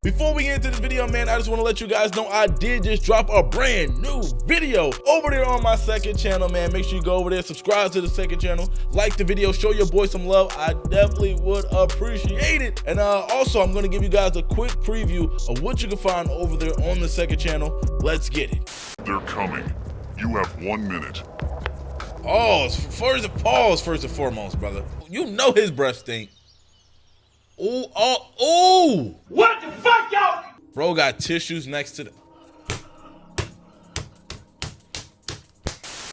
Before we get into this video, man, I just want to let you guys know I did just drop a brand new video over there on my second channel, man. Make sure you go over there, subscribe to the second channel, like the video, show your boy some love. I definitely would appreciate it. And also, I'm going to give you guys a quick preview of what you can find over there on the second channel. Let's get it. They're coming. You have 1 minute. Pause first and foremost, brother. You know his breath stink. Oh! What the fuck, y'all? Bro got tissues next to the...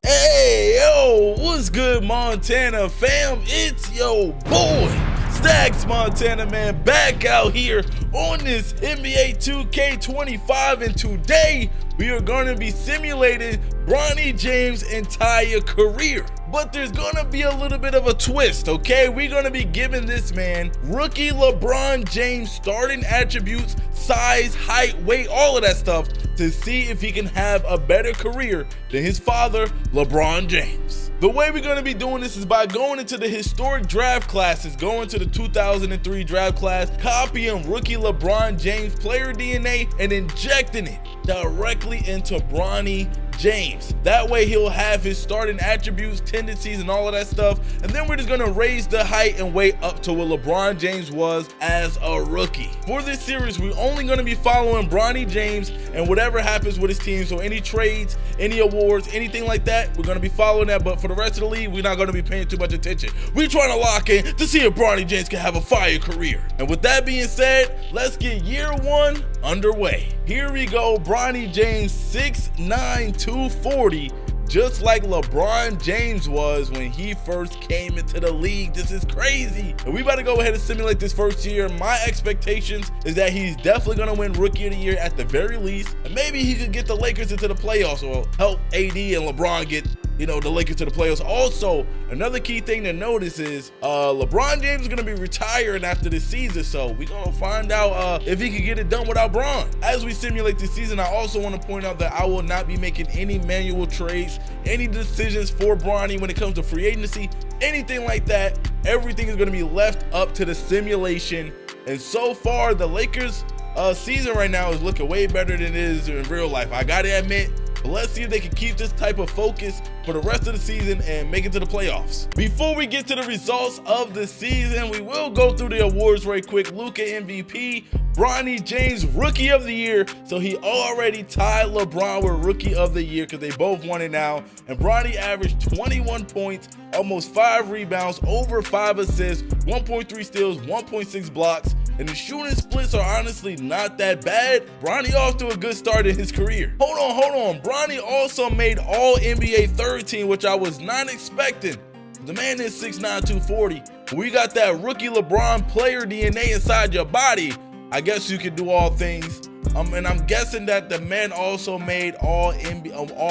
Hey, yo, what's good, Montana fam? It's your boy, StaxMontana, man, back out here on this NBA 2K25, and today we are going to be simulating Bronny James' entire career. But there's gonna be a little bit of a twist, okay? We're gonna be giving this man rookie LeBron James starting attributes, size, height, weight, all of that stuff to see if he can have a better career than his father, LeBron James. The way we're gonna be doing this is by going into the historic draft classes, going to the 2003 draft class, copying rookie LeBron James player DNA and injecting it directly into Bronny James. That way he'll have his starting attributes, tendencies, and all of that stuff. And then we're just gonna raise the height and weight up to what LeBron James was as a rookie. For this series, we're only gonna be following Bronny James and whatever happens with his team. So any trades, any awards, anything like that, we're gonna be following that. But for the rest of the league, we're not gonna be paying too much attention. We're trying to lock in to see if Bronny James can have a fire career. And with that being said, let's get year one underway. Here we go. Bronny James, 6'9", 240, just like LeBron James was when he first came into the league. This is crazy. And we about to go ahead and simulate this first year. My expectations is that he's definitely going to win Rookie of the Year at the very least. And maybe he could get the Lakers into the playoffs or help AD and LeBron get, you know, the Lakers to the playoffs. Also, another key thing to notice is LeBron James is going to be retiring after this season, so we're going to find out if he can get it done without Bron. As we simulate this season, I also want to point out that I will not be making any manual trades, any decisions for Bronny when it comes to free agency, anything like that. Everything is going to be left up to the simulation. And so far, the Lakers season right now is looking way better than it is in real life, I got to admit. But let's see if they can keep this type of focus for the rest of the season and make it to the playoffs. Before we get to the results of the season, we will go through the awards right quick. Luka MVP, Bronny James Rookie of the Year. So he already tied LeBron with Rookie of the Year because they both won it now. And Bronny averaged 21 points, almost 5 rebounds, over 5 assists, 1.3 steals, 1.6 blocks. And the shooting splits are honestly not that bad. Bronny off to a good start in his career. Hold on. Bronny also made all NBA third team, which I was not expecting. The man is 6'9", 240. We got that rookie LeBron player DNA inside your body. I guess you can do all things. And I'm guessing that the man also made all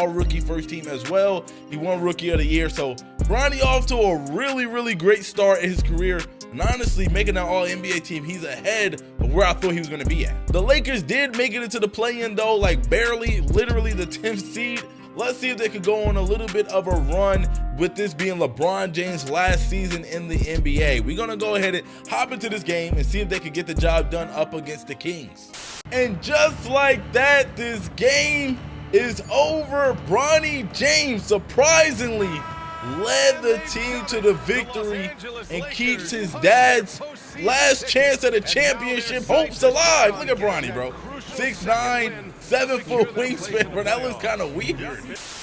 rookie first team as well. He won Rookie of the Year. So Bronny off to a really great start in his career. And honestly, making that all-NBA team, he's ahead of where I thought he was going to be at. The Lakers did make it into the play-in though, like barely, literally the 10th seed. Let's see if they could go on a little bit of a run with this being LeBron James' last season in the NBA. We're going to go ahead and hop into this game and see if they could get the job done up against the Kings. And just like that, this game is over. Bronny James surprisingly led the team to the victory and keeps his dad's last chance at a championship hopes alive. Look at Bronny, bro. 6'9", 7-foot wingspan, bro. That looks kind of weird.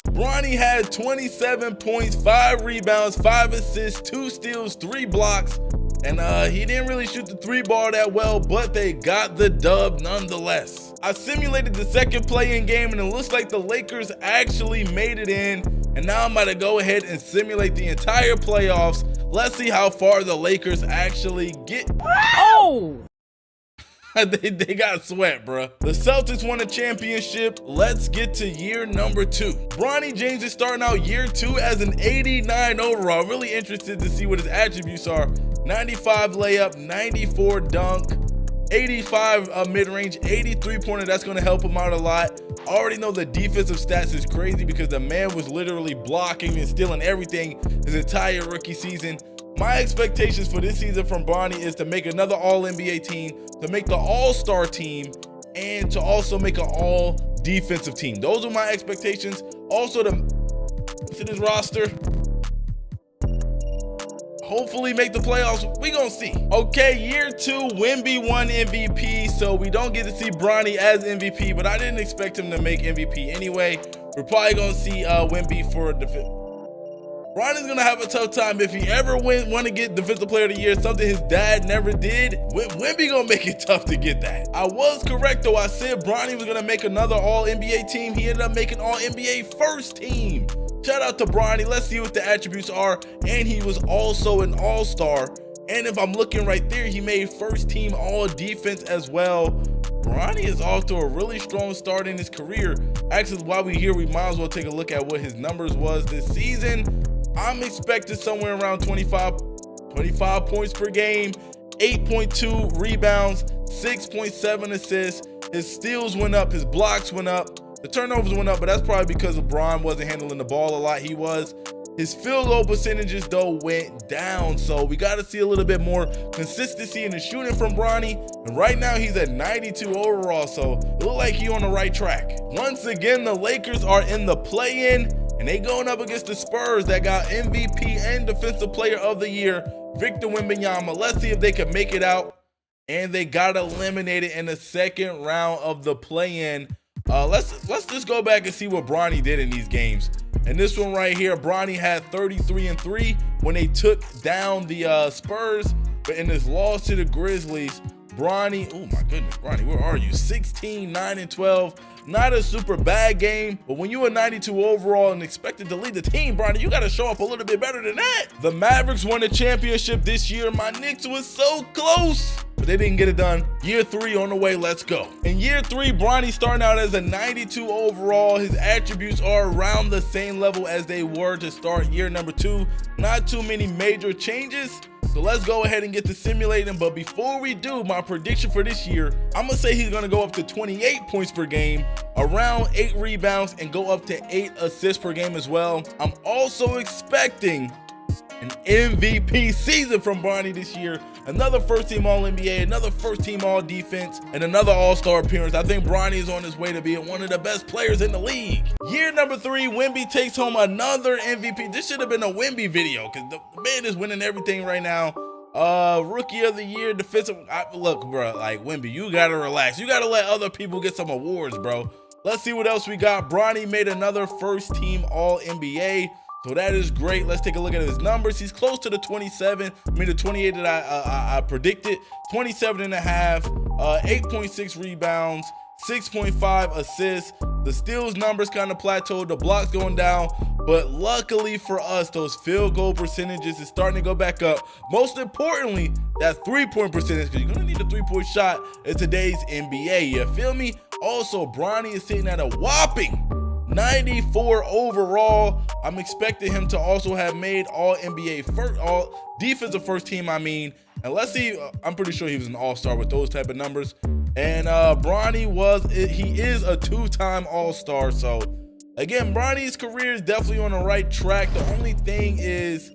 Bronny had 27 points, 5 rebounds, 5 assists, 2 steals, 3 blocks. And he didn't really shoot the 3-ball that well, but they got the dub nonetheless. I simulated the second play-in game, and it looks like the Lakers actually made it in. And now I'm about to go ahead and simulate the entire playoffs. Let's see how far the Lakers actually get. Oh! they got swept, bro. The Celtics won a championship. Let's get to year number 2. Bronny James is starting out year 2 as an 89 overall. Really interested to see what his attributes are. 95 layup, 94 dunk, 85 mid-range, 83 pointer. That's going to help him out a lot. Already know the defensive stats is crazy because the man was literally blocking and stealing everything his entire rookie season. My expectations for this season from Bronny is to make another All-NBA team, to make the All-Star team, and to also make an All-Defensive team. Those are my expectations. Also to this roster, hopefully make the playoffs. We gonna see. Okay, year 2, Wemby won MVP, so we don't get to see Bronny as MVP, but I didn't expect him to make MVP anyway. We're probably gonna see Wemby for defense. Bronny's gonna have a tough time if he ever want to get Defensive Player of the Year, something his dad never did. Wemby gonna make it tough to get that. I was correct though. I said Bronny was gonna make another All-NBA team. He ended up making All-NBA first team. Shout out to Bronny. Let's see what the attributes are. And he was also an All-Star. And if I'm looking right there, he made first team All-Defense as well. Bronny is off to a really strong start in his career. Actually, while we're here, we might as well take a look at what his numbers was this season. I'm expecting somewhere around 25 points per game, 8.2 rebounds, 6.7 assists. His steals went up, his blocks went up, the turnovers went up, but that's probably because LeBron wasn't handling the ball a lot. He was. His field goal percentages though went down, so we got to see a little bit more consistency in the shooting from Bronny. And right now he's at 92 overall, so it looks like he's on the right track. Once again, the Lakers are in the play-in, and they going up against the Spurs that got MVP and Defensive Player of the Year, Victor Wembanyama. Let's see if they can make it out. And they got eliminated in the second round of the play-in. Let's just go back and see what Bronny did in these games. And this one right here, Bronny had 33-3 when they took down the Spurs. But in this loss to the Grizzlies, Bronny, oh my goodness, Bronny, where are you? 16, 9, and 12. Not a super bad game, but when you were 92 overall and expected to lead the team, Bronny, you got to show up a little bit better than that. The Mavericks won the championship this year. My Knicks was so close, but they didn't get it done. Year 3 on the way. Let's go. In year 3, Bronny starting out as a 92 overall. His attributes are around the same level as they were to start year number 2. Not too many major changes. So let's go ahead and get to simulating. But before we do, my prediction for this year, I'm going to say he's going to go up to 28 points per game, around 8 rebounds, and go up to 8 assists per game as well. I'm also expecting an MVP season from Bronny this year. Another first-team All-NBA, another first-team All-Defense, and another All-Star appearance. I think Bronny is on his way to being one of the best players in the league. Year number 3, Wemby takes home another MVP. This should have been a Wemby video because the man is winning everything right now. Rookie of the Year, defensive. Look, bro, like Wemby, you got to relax. You got to let other people get some awards, bro. Let's see what else we got. Bronny made another first-team All-NBA. So that is great. Let's take a look at his numbers. He's close to the 27. I mean, the 28 that I predicted. 27 and a half, 8.6 rebounds, 6.5 assists. The steals numbers kind of plateaued. The blocks going down. But luckily for us, those field goal percentages is starting to go back up. Most importantly, that three-point percentage, because you're going to need a three-point shot in today's NBA. You feel me? Also, Bronny is sitting at a whopping 94 overall. I'm expecting him to also have made All-NBA first, all defensive first team, and let's see, I'm pretty sure he was an All-Star with those type of numbers. And Bronny he is a 2-time All-Star. So again, Bronny's career is definitely on the right track. The only thing is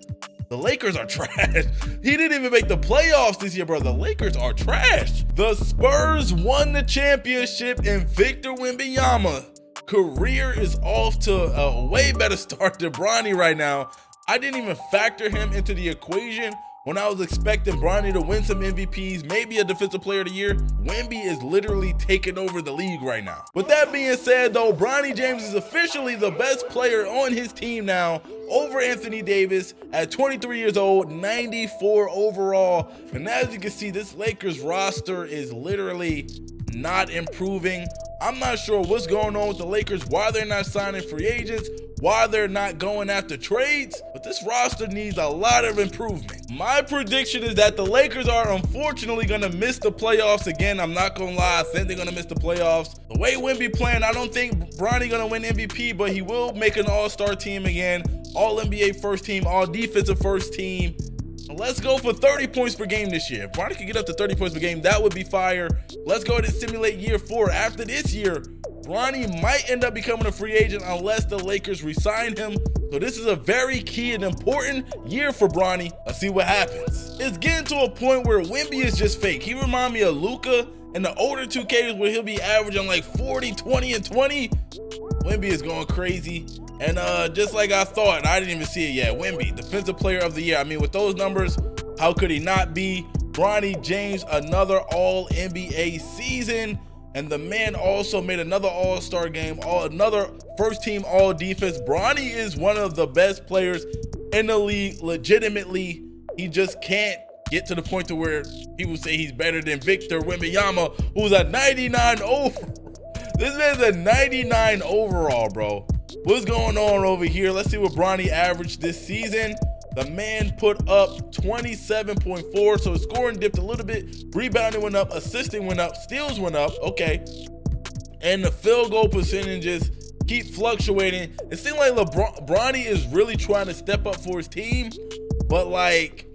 the Lakers are trash. He didn't even make the playoffs this year, bro. The Lakers are trash. The Spurs won the championship, and Victor Wembanyama career is off to a way better start than Bronny right now. I didn't even factor him into the equation when I was expecting Bronny to win some MVPs, maybe a Defensive Player of the Year. Wemby is literally taking over the league right now. With that being said, though, Bronny James is officially the best player on his team now, over Anthony Davis at 23 years old, 94 overall. And as you can see, this Lakers roster is literally not improving. I'm not sure what's going on with the Lakers, why they're not signing free agents, why they're not going after trades, but this roster needs a lot of improvement. My prediction is that the Lakers are unfortunately going to miss the playoffs again. I'm not going to lie, I think they're going to miss the playoffs. The way Wemby playing, I don't think Bronny going to win MVP, but he will make an All-Star team again, All-NBA first team, All-Defensive first team. Let's go for 30 points per game this year. If Bronny could get up to 30 points per game, that would be fire. Let's go ahead and simulate year 4. After this year, Bronny might end up becoming a free agent unless the Lakers re-sign him. So this is a very key and important year for Bronny. Let's see what happens. It's getting to a point where Wemby is just fake. He reminds me of Luka in the older 2Ks where he'll be averaging like 40, 20, and 20. Wemby is going crazy. And just like I thought, I didn't even see it yet. Wemby, Defensive Player of the Year. I mean, with those numbers, how could he not be? Bronny James, another All-NBA season. And the man also made another All-Star game, another first-team All-Defense. Bronny is one of the best players in the league, legitimately. He just can't get to the point to where people say he's better than Victor Wembanyama, who's a 99 overall. This man's a 99 overall, bro. What's going on over here? Let's see what Bronny averaged this season. The man put up 27.4, so his scoring dipped a little bit, rebounding went up, assisting went up, steals went up, okay. And the field goal percentages keep fluctuating. It seems like Bronny is really trying to step up for his team, but like,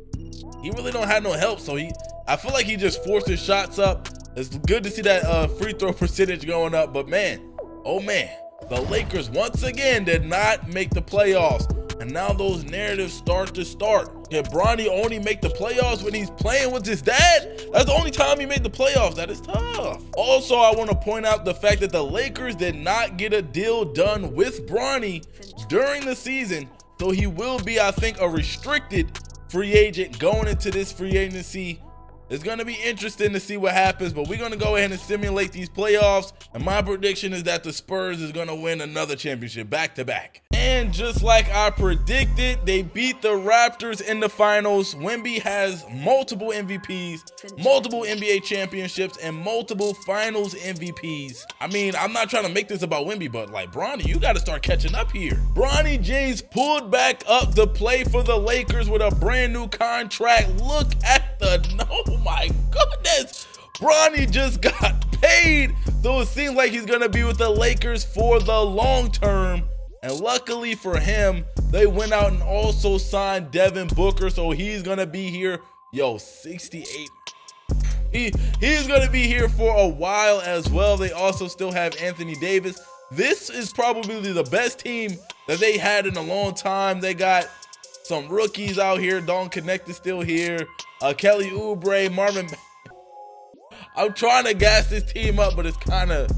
he really don't have no help, so I feel like he just forced his shots up. It's good to see that free throw percentage going up, but man, oh man, the Lakers once again did not make the playoffs. And now those narratives start. Can Bronny only make the playoffs when he's playing with his dad? That's the only time he made the playoffs. That is tough. Also, I want to point out the fact that the Lakers did not get a deal done with Bronny during the season. So he will be, I think, a restricted free agent going into this free agency. It's going to be interesting to see what happens, but we're going to go ahead and simulate these playoffs. And my prediction is that the Spurs is going to win another championship back-to-back. And just like I predicted, they beat the Raptors in the finals. Wemby has multiple MVPs, multiple NBA championships, and multiple finals MVPs. I mean, I'm not trying to make this about Wemby, but like, Bronny, you got to start catching up here. Bronny James pulled back up to play for the Lakers with a brand new contract. Look at oh my goodness. Bronny just got paid. So it seems like he's going to be with the Lakers for the long term. And luckily for him, they went out and also signed Devin Booker, so he's gonna be here. Yo, 68. He's gonna be here for a while as well. They also still have Anthony Davis. This is probably the best team that they had in a long time. They got some rookies out here. Don Connect is still here. Kelly Oubre, Marvin. I'm trying to gas this team up, but it's kind of,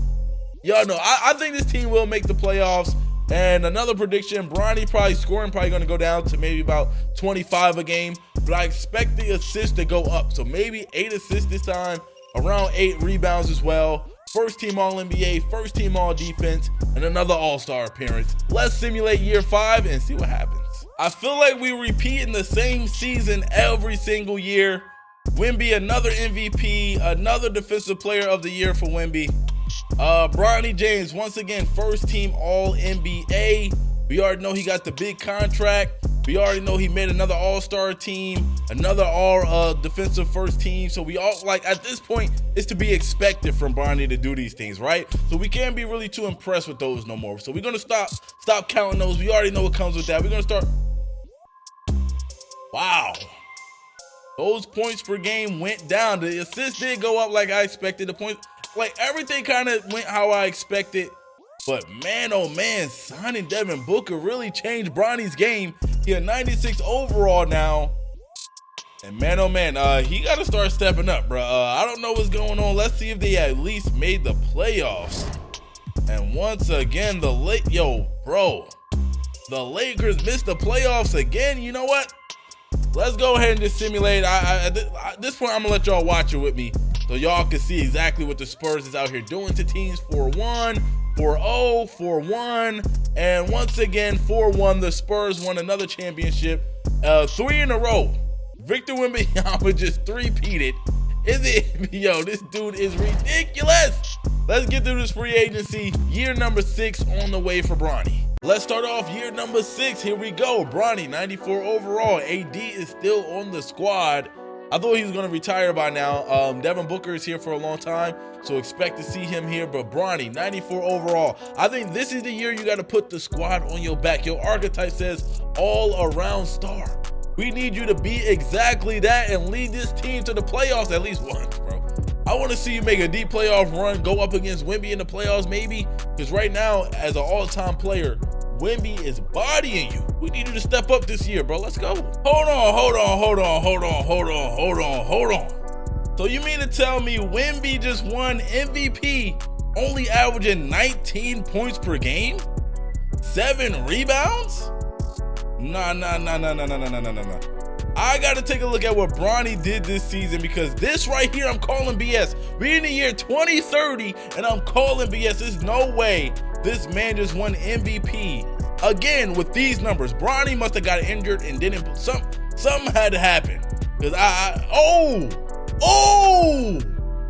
y'all know, I think this team will make the playoffs. And another prediction, Bronny scoring going to go down to maybe about 25 a game, but I expect the assists to go up. So maybe 8 assists this time, around 8 rebounds as well. First team All-NBA, first team All-Defense, and another All-Star appearance. Let's simulate year 5 and see what happens. I feel like we repeat in the same season every single year. Wemby, another MVP, another Defensive Player of the Year for Wemby. Bronny James, once again, first team All-NBA. We already know he got the big contract. We already know he made another All-Star team, another All-Defensive first team. So we all, like, at this point, it's to be expected from Bronny to do these things, right? So we can't be really too impressed with those no more. So we're going to stop counting those. We already know what comes with that. We're going to start. Wow. Those points per game went down. The assists did go up like I expected. The points, like, everything kind of went how I expected. But man, oh man, signing Devin Booker really changed Bronny's game. He a 96 overall now. And man, oh man, he got to start stepping up, bro. I don't know what's going on. Let's see if they at least made the playoffs. And once again, the Lakers missed the playoffs again. You know what? Let's go ahead and just simulate. At this point, I'm going to let y'all watch it with me so y'all can see exactly what the Spurs is out here doing to teams. 4-1, 4-0, 4-1, and once again, 4-1. The Spurs won another championship, 3 in a row. Victor Wembanyama just three-peated. Yo, this dude is ridiculous. Let's get through this free agency. Year number 6 on the way for Bronny. Let's start off year number 6. Here we go. Bronny, 94 overall. AD is still on the squad. I thought he was going to retire by now. Devin Booker is here for a long time, so expect to see him here. But Bronny, 94 overall. I think this is the year you got to put the squad on your back. Your archetype says all-around star. We need you to be exactly that and lead this team to the playoffs at least once, bro. I want to see you make a deep playoff run, go up against Wemby in the playoffs maybe, because right now, as an all-time player, Wemby is bodying you. We need you to step up this year, bro. Let's go. Hold on. So you mean to tell me Wemby just won MVP, only averaging 19 points per game? 7 rebounds? Nah. I gotta take a look at what Bronny did this season, because this right here, I'm calling BS. We're in the year 2030 and I'm calling BS. There's no way this man just won MVP again with these numbers. Bronny must have got injured and didn't. Something had to happen. Cause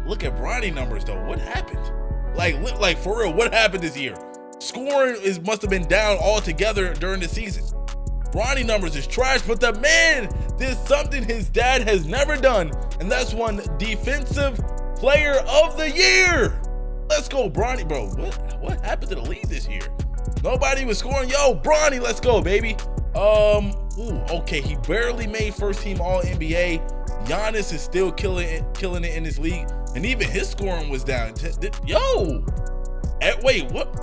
look at Bronny numbers though. What happened? Like for real, what happened this year? Scoring must have been down altogether during the season. Bronny numbers is trash, but the man did something his dad has never done, and that's won Defensive Player of the Year. Let's go, Bronny, bro. What happened to the league this year? Nobody was scoring. Yo, Bronny, let's go, baby. Okay, he barely made first team All NBA. Giannis is still killing it in this league, and even his scoring was down. Wait, what?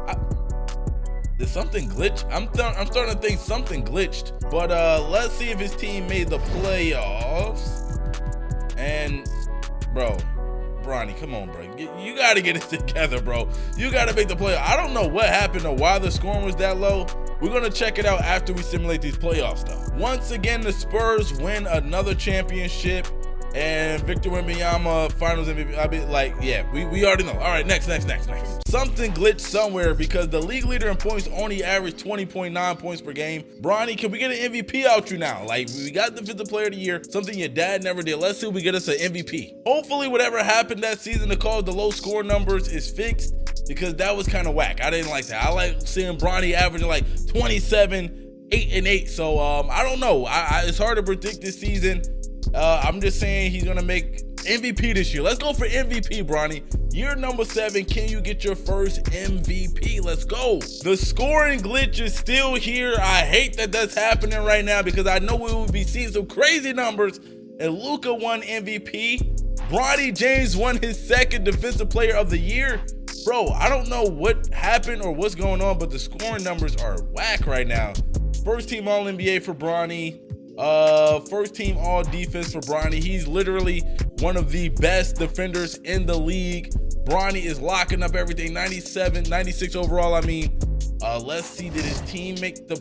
Did something glitch? I'm starting to think something glitched. But let's see if his team made the playoffs. And bro, Bronny, come on, bro. You got to get it together, bro. You got to make the playoffs. I don't know what happened or why the scoring was that low. We're going to check it out after we simulate these playoffs, though. Once again, the Spurs win another championship. And Victor Wembanyama finals MVP. I mean, we already know. All right, next. Something glitched somewhere, because the league leader in points only averaged 20.9 points per game. Bronny, can we get an MVP out you now? Like, we got Defensive Player of the Year, something your dad never did. Let's see if we get us an MVP. Hopefully, whatever happened that season to cause the low score numbers is fixed, because that was kind of whack. I didn't like that. I like seeing Bronny averaging like 27, 8 and 8. So I don't know. It's hard to predict this season. I'm just saying he's gonna make MVP this year. Let's go for MVP, Bronny. Year number 7. Can you get your first MVP? Let's go. The scoring glitch is still here. I hate that that's happening right now, because I know we will be seeing some crazy numbers. And Luka won MVP. Bronny James won his 2nd Defensive Player of the Year. Bro, I don't know what happened or what's going on, but the scoring numbers are whack right now. First team All NBA for Bronny. First team All Defense for Bronny. He's literally one of the best defenders in the league. Bronny is locking up everything. 96 overall. I mean, let's see, did his team make the...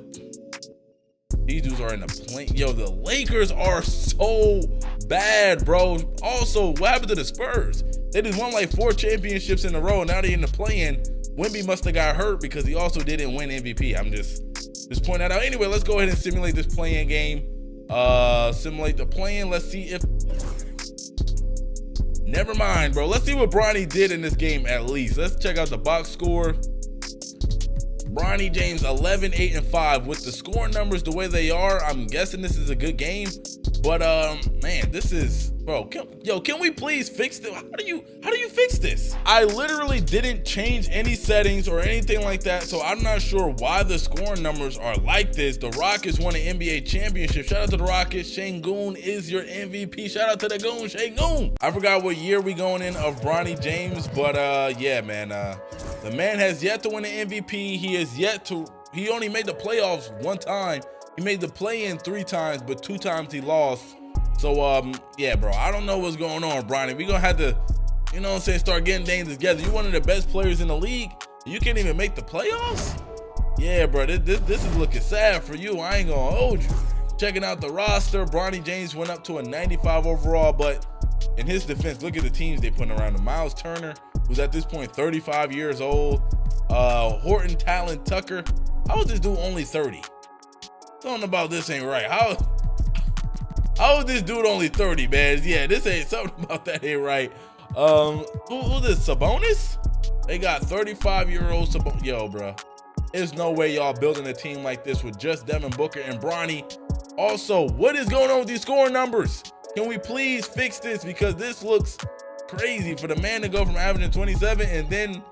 These dudes are in the plane. Yo, the Lakers are so bad, bro. Also, what happened to the Spurs? They just won like 4 championships in a row. Now they're in the play-in. Wemby must have got hurt, because he also didn't win MVP. I'm just pointing that out. Anyway, let's go ahead and simulate this play-in game. Simulate the play-in. Let's see if... Never mind, bro. Let's see what Bronny did in this game at least. Let's check out the box score. Bronny James 11, 8, and 5. With the score numbers the way they are, I'm guessing this is a good game. But man, this is... Bro, can we please fix this? How do you fix this? I literally didn't change any settings or anything like that, so I'm not sure why the scoring numbers are like this. The Rockets won an NBA championship. Shout out to the Rockets. Şengün is your MVP. Shout out to the Goon, Şengün. I forgot what year we going in of Bronny James, but yeah, man. The man has yet to win an MVP. He only made the playoffs 1 time. He made the play-in 3 times, but 2 times he lost. So, yeah, bro, I don't know what's going on, Bronny. We're going to have to, you know what I'm saying, start getting things together. You're one of the best players in the league. You can't even make the playoffs? Yeah, bro, this is looking sad for you. I ain't going to hold you. Checking out the roster, Bronny James went up to a 95 overall, but in his defense, look at the teams they put around him. Miles Turner, who's at this point 35 years old. Horton Talon Tucker. How is this dude only 30? Something about this ain't right. How is this dude only 30, man? Yeah, this ain't something about that ain't right. Who's this? Sabonis? They got 35-year-old Sabonis. Yo, bro. There's no way y'all building a team like this with just Devin Booker and Bronny. Also, what is going on with these scoring numbers? Can we please fix this? Because this looks crazy for the man to go from averaging 27 and then,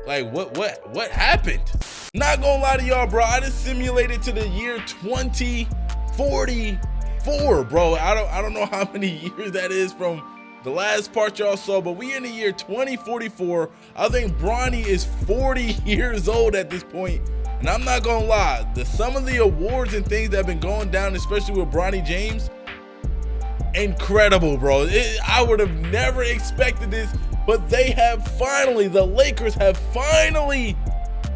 like, what happened? Not gonna lie to y'all, bro. I just simulated to the year 2044, bro. I don't know how many years that is from the last part y'all saw, but we in the year 2044. I think Bronny is 40 years old at this point. And I'm not gonna lie, some of the awards and things that have been going down, especially with Bronny James, incredible, bro. I would have never expected this, but they have finally, the Lakers have finally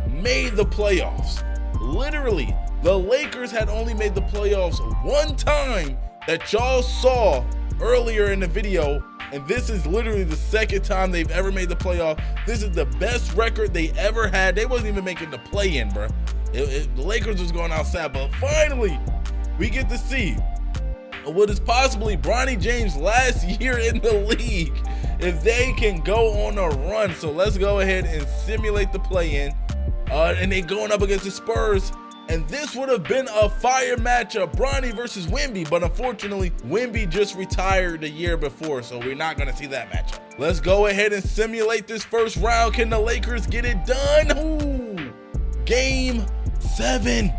made the playoffs. Literally, the Lakers had only made the playoffs one time that y'all saw earlier in the video, and this is literally the second time they've ever made the playoff. This is the best record they ever had. They wasn't even making the play-in, bro. The Lakers was going outside, but finally, we get to see what is possibly Bronny James' last year in the league if they can go on a run. So let's go ahead and simulate the play-in. And they going up against the Spurs. And this would have been a fire matchup, Bronny versus Wemby. But unfortunately, Wemby just retired the year before, so we're not going to see that matchup. Let's go ahead and simulate this first round. Can the Lakers get it done? Ooh, Game 7.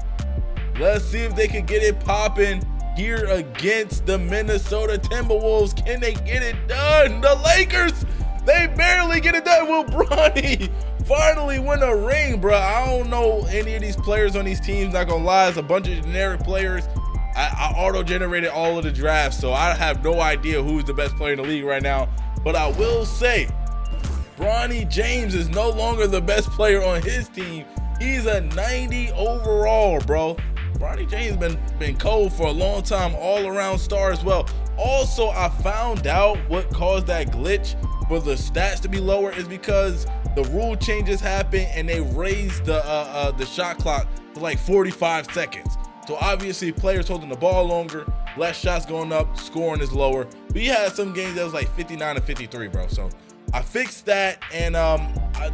Let's see if they can get it popping here against the Minnesota Timberwolves. Can they get it done? The Lakers, they barely get it done. Will Bronny finally win a ring, bro? I don't know any of these players on these teams, not gonna lie. It's a bunch of generic players. I auto-generated all of the drafts, so I have no idea who's the best player in the league right now. But I will say, Bronny James is no longer the best player on his team. He's a 90 overall, bro. Bronny James been cold for a long time, all-around star as well. Also, I found out what caused that glitch for the stats to be lower is because the rule changes happen and they raised the shot clock to like 45 seconds. So obviously, players holding the ball longer, less shots going up, scoring is lower. We had some games that was like 59 to 53, bro. So I fixed that, and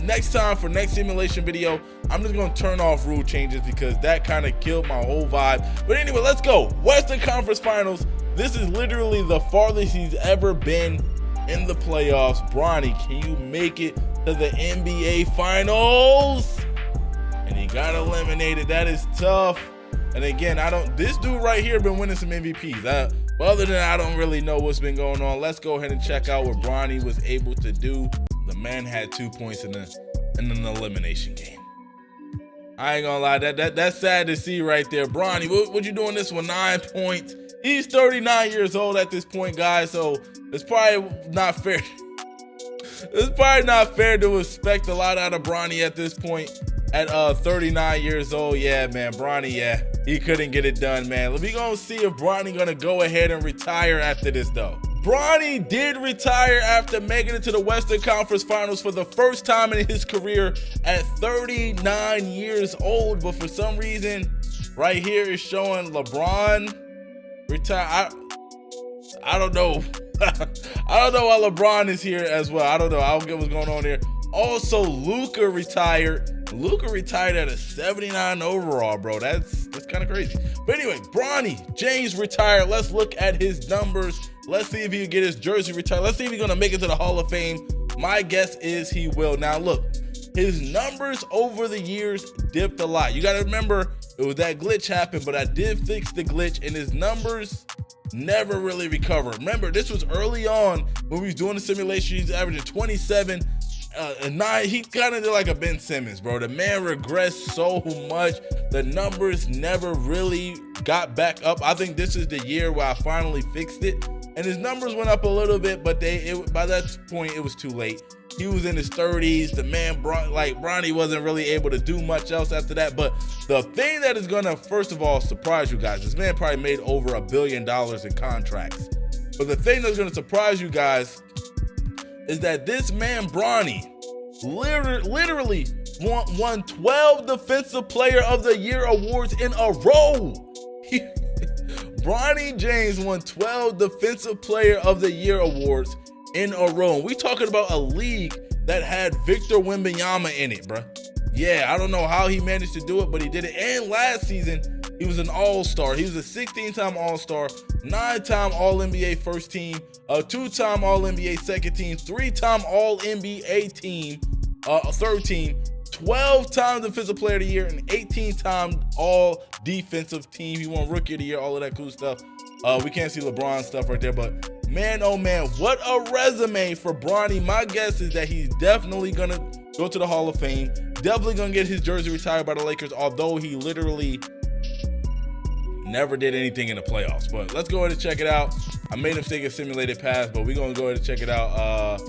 next time for next simulation video, I'm just gonna turn off rule changes because that kind of killed my whole vibe. But anyway, let's go. Western Conference Finals. This is literally the farthest he's ever been in the playoffs. Bronny, can you make it to the NBA Finals? And he got eliminated. That is tough. And again, this dude right here been winning some MVPs. But other than that, I don't really know what's been going on. Let's go ahead and check out what Bronny was able to do. The man had 2 points in an elimination game. I ain't gonna lie, that's sad to see right there. Bronny, what you doing this one? 9 points. He's 39 years old at this point, guys, so it's probably not fair. It's probably not fair to expect a lot out of Bronny at this point. At 39 years old, yeah, man, Bronny, yeah, he couldn't get it done, man. We gonna see if Bronny gonna go ahead and retire after this, though. Bronny did retire after making it to the Western Conference Finals for the first time in his career at 39 years old. But for some reason, right here is showing LeBron retire. I don't know. I don't know why LeBron is here as well. I don't know. I don't get what's going on here. Also, Luka retired. Luka retired at a 79 overall, bro. That's kind of crazy. But anyway, Bronny James retired. Let's look at his numbers. Let's see if he can get his jersey retired. Let's see if he's going to make it to the Hall of Fame. My guess is he will. Now, look, his numbers over the years dipped a lot. You got to remember, it was that glitch happened, but I did fix the glitch, and his numbers never really recovered. Remember, this was early on when we was doing the simulation. He's averaging 27 and 9. He kind of did like a Ben Simmons, bro. The man regressed so much. The numbers never really got back up. I think this is the year where I finally fixed it, and his numbers went up a little bit, but by that point it was too late. He was in his 30s. The man, Bronny wasn't really able to do much else after that. But the thing that is gonna, first of all, surprise you guys, this man probably made over $1 billion in contracts. But the thing that's gonna surprise you guys is that this man, Bronny, literally won 12 Defensive Player of the Year awards in a row. Bronny James won 12 Defensive Player of the Year awards in a row. We talking about a league that had Victor Wembanyama in it, bro. Yeah, I don't know how he managed to do it, but he did it. And last season, he was an all-star. He was a 16-time all-star, 9-time all-NBA first team, a 2-time all-NBA second team, 3-time all-NBA team, third team, 12-time Defensive Player of the Year, and 18-time all-defensive team. He won Rookie of the Year, all of that cool stuff. We can't see LeBron stuff right there, but man, oh man, what a resume for Bronny. My guess is that he's definitely gonna go to the Hall of Fame. definitely gonna get his jersey retired by the Lakers, although he literally never did anything in the playoffs. But let's go ahead and check it out. I made a mistake of simulated pass, but we're gonna go ahead and check it out.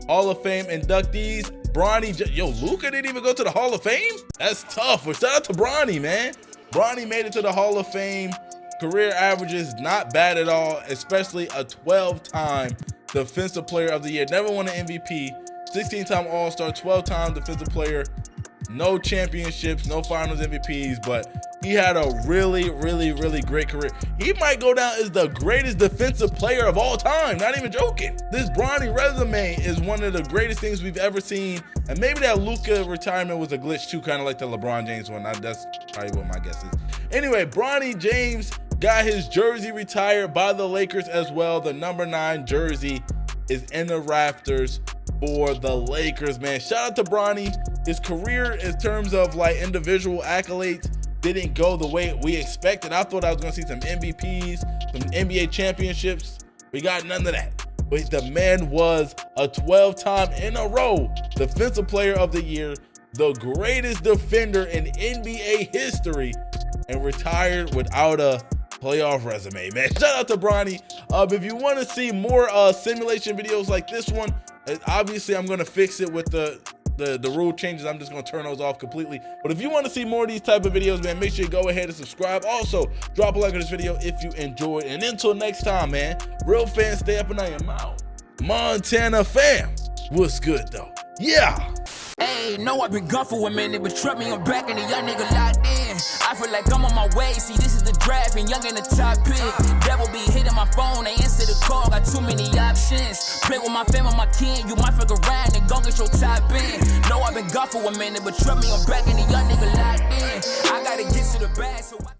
Hall of Fame inductees. Bronny, yo, Luka didn't even go to the Hall of Fame? That's tough. But shout out to Bronny, man. Bronny made it to the Hall of Fame. Career averages not bad at all, especially a 12-time Defensive Player of the Year. Never won an MVP, 16-time All-Star, 12-time Defensive Player. No championships, no finals MVPs, but he had a really, really, really great career. He might go down as the greatest defensive player of all time, not even joking. This Bronny resume is one of the greatest things we've ever seen, and maybe that Luka retirement was a glitch too, kind of like the LeBron James one. That's probably what my guess is. Anyway, Bronny James got his jersey retired by the Lakers as well. The number 9 jersey is in the rafters for the Lakers, man. Shout out to Bronny. His career in terms of like individual accolades didn't go the way we expected. I thought I was gonna see some MVPs, some NBA championships. We got none of that. But the man was a 12-time in a row Defensive Player of the Year, the greatest defender in NBA history, and retired without a playoff resume, man. Shout out to Bronny. If you want to see more simulation videos like this one, obviously I'm gonna fix it with the rule changes. I'm just gonna turn those off completely. But if you want to see more of these type of videos, man, make sure you go ahead and subscribe. Also, drop a like on this video if you enjoyed. And until next time, man, real fans, stay up and I am out. Montana fam, what's good though? Yeah. Hey, know I've been gone for a minute, but trust me, I'm back and the young nigga locked in. I feel like I'm on my way, see this is the draft and young in the top pick. Devil be hitting my phone, they answer the call, got too many options. Play with my family, my kin, you might fuck around and go get your top in. Know I've been gone for a minute, but trust me, I'm back and the young nigga locked in. I gotta get to the bag, so